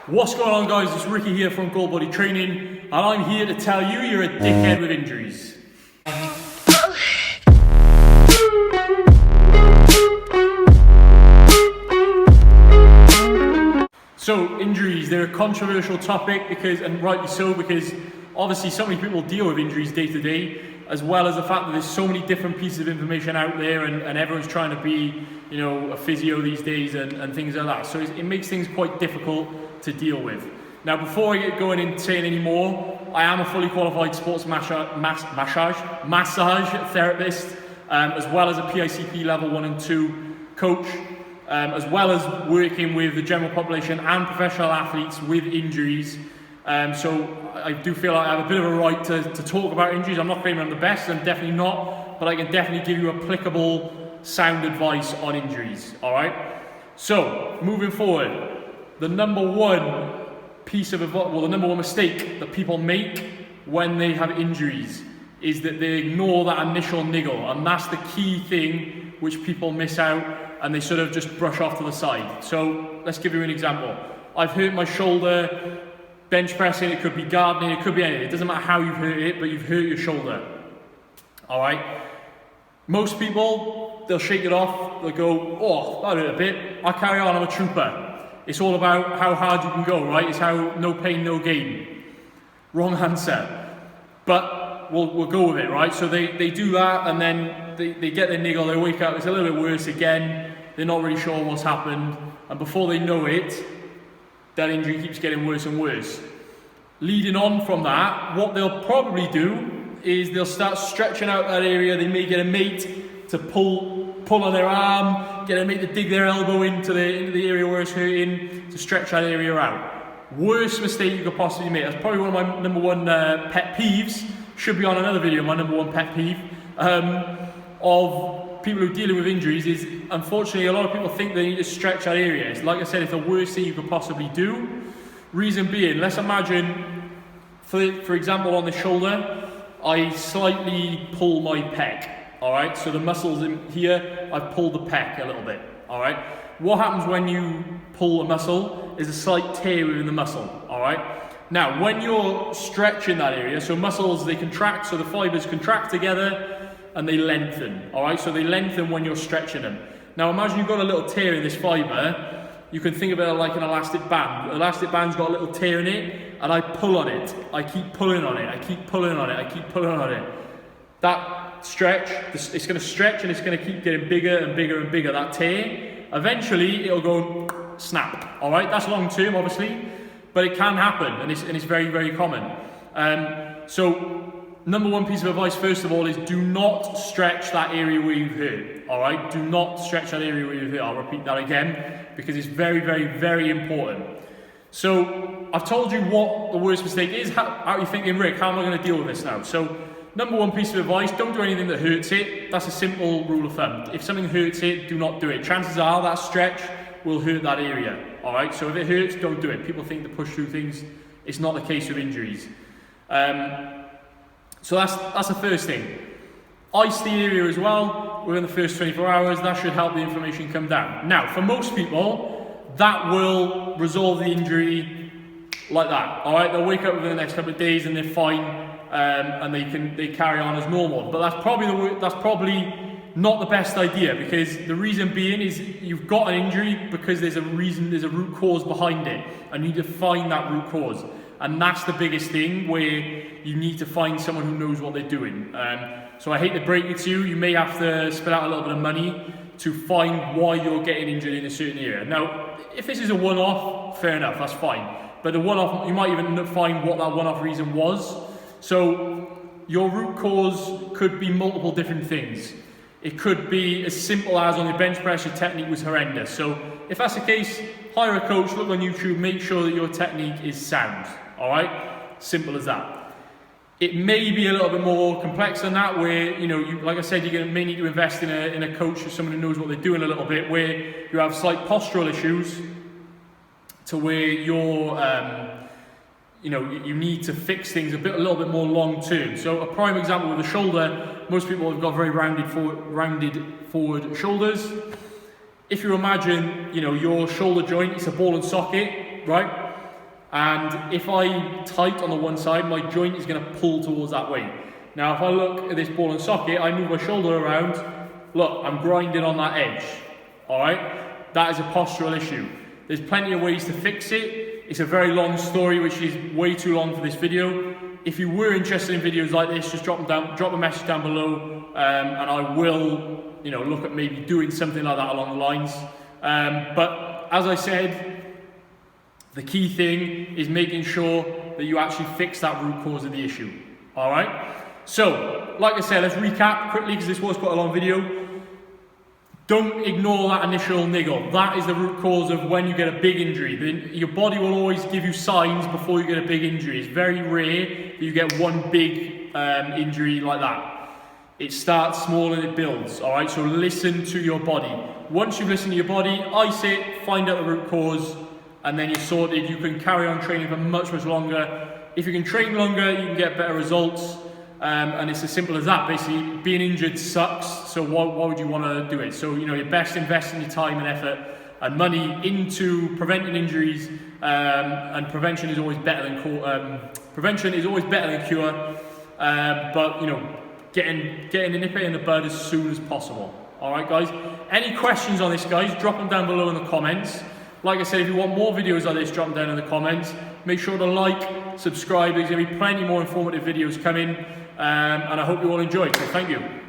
What's going on, guys? It's Ricky here from goldbodytraining, and I'm here to tell you you're a dickhead with injuries. So injuries, they're a controversial topic and rightly so, because obviously so many people deal with injuries day to day, as well as the fact that there's so many different pieces of information out there, and everyone's trying to be, a physio these days and things like that. So it makes things quite difficult to deal with. Now, before I get going into saying any more, I am a fully qualified sports massage therapist, as well as a PICP level 1 and 2 coach, as well as working with the general population and professional athletes with injuries. So I do feel like I have a bit of a right to talk about injuries. I'm not claiming I'm the best, I'm definitely not, but I can definitely give you applicable sound advice on injuries, all right? So, moving forward, the number one mistake that people make when they have injuries is that they ignore that initial niggle, and that's the key thing which people miss out, and they sort of just brush off to the side. So, let's give you an example. I've hurt my shoulder, bench pressing, it could be gardening, it could be anything. It doesn't matter how you've hurt it, but you've hurt your shoulder. All right? Most people, they'll shake it off, they'll go, oh, that hurt a bit, I'll carry on, I'm a trooper. It's all about how hard you can go, right? It's how no pain, no gain. Wrong answer. But we'll go with it, right? So they do that, and then they get their niggle, they wake up, it's a little bit worse again, they're not really sure what's happened, and before they know it, that injury keeps getting worse and worse. Leading on from that, what they'll probably do is they'll start stretching out that area. They may get a mate to pull on their arm, get a mate to dig their elbow into the area where it's hurting, to stretch that area out. Worst mistake you could possibly make. That's probably one of my number one pet peeves. Should be on another video, my number one pet peeve, of people who are dealing with injuries is, unfortunately, a lot of people think they need to stretch that area. It's, like I said, it's the worst thing you could possibly do. Reason being, let's imagine, for example, on the shoulder, I slightly pull my pec, all right? So the muscles in here, I've pulled the pec a little bit, all right? What happens when you pull a muscle is a slight tear within the muscle, all right? Now, when you're stretching that area, so muscles, they contract, so the fibers contract together and they lengthen, all right? So they lengthen when you're stretching them. Now, imagine you've got a little tear in this fiber. You can think of it like an elastic band. The elastic band's got a little tear in it, and I pull on it. I keep pulling on it. I keep pulling on it. I keep pulling on it. That stretch, it's going to stretch, and it's going to keep getting bigger and bigger and bigger, that tear. Eventually, it'll go snap. All right, that's long term, obviously, but it can happen, and it's very, very common. So, number one piece of advice, first of all, is do not stretch that area where you've hurt. All right, do not stretch that area where you've hurt. I'll repeat that again, because it's very, very, very important. So I've told you what the worst mistake is. How are you thinking, Rick, how am I going to deal with this now? So number one piece of advice, don't do anything that hurts it. That's a simple rule of thumb. If something hurts it, do not do it. Chances are that stretch will hurt that area. All right, so if it hurts, don't do it. People think to push through things. It's not the case with injuries. So that's the first thing. Ice the area as well within the first 24 hours. That should help the inflammation come down. Now, for most people, that will resolve the injury like that. All right, they'll wake up within the next couple of days and they're fine, and they carry on as normal. But that's probably not the best idea, because the reason being is you've got an injury because there's a root cause behind it, and you need to find that root cause. And that's the biggest thing, where you need to find someone who knows what they're doing. So I hate to break it to you, you may have to spend out a little bit of money to find why you're getting injured in a certain area. Now, if this is a one-off, fair enough, that's fine. But the one-off, you might even find what that one-off reason was. So your root cause could be multiple different things. It could be as simple as on your bench press, your technique was horrendous. So if that's the case, hire a coach, look on YouTube, make sure that your technique is sound. All right, simple as that. It may be a little bit more complex than that, where like I said, you may need to invest in a coach or someone who knows what they're doing a little bit, where you have slight postural issues, to where you're, you need to fix things a little bit more long term. So a prime example with the shoulder, most people have got very rounded forward shoulders. If you imagine, your shoulder joint is a ball and socket, right? And if I tight on the one side, my joint is going to pull towards that way. Now, if I look at this ball and socket, I move my shoulder around. Look, I'm grinding on that edge. All right, that is a postural issue. There's plenty of ways to fix it. It's a very long story, which is way too long for this video. If you were interested in videos like this, just drop a message down below, and I will, look at maybe doing something like that along the lines. But as I said, the key thing is making sure that you actually fix that root cause of the issue. All right. So, like I said, let's recap quickly because this was quite a long video. Don't ignore that initial niggle. That is the root cause of when you get a big injury. Your body will always give you signs before you get a big injury. It's very rare that you get one big injury like that. It starts small and it builds, all right? So listen to your body. Once you've listened to your body, ice it, find out the root cause, and then you're sorted. You can carry on training for much, much longer. If you can train longer, you can get better results. And it's as simple as that. Basically, being injured sucks, so why would you want to do it? So, you're best investing your time and effort and money into preventing injuries, and prevention is always better than cure. But, getting the nip in the bud as soon as possible. All right, guys? Any questions on this, guys, drop them down below in the comments. Like I said, if you want more videos like this, drop them down in the comments. Make sure to like, subscribe. There's going to be plenty more informative videos coming. And I hope you all enjoyed. So thank you.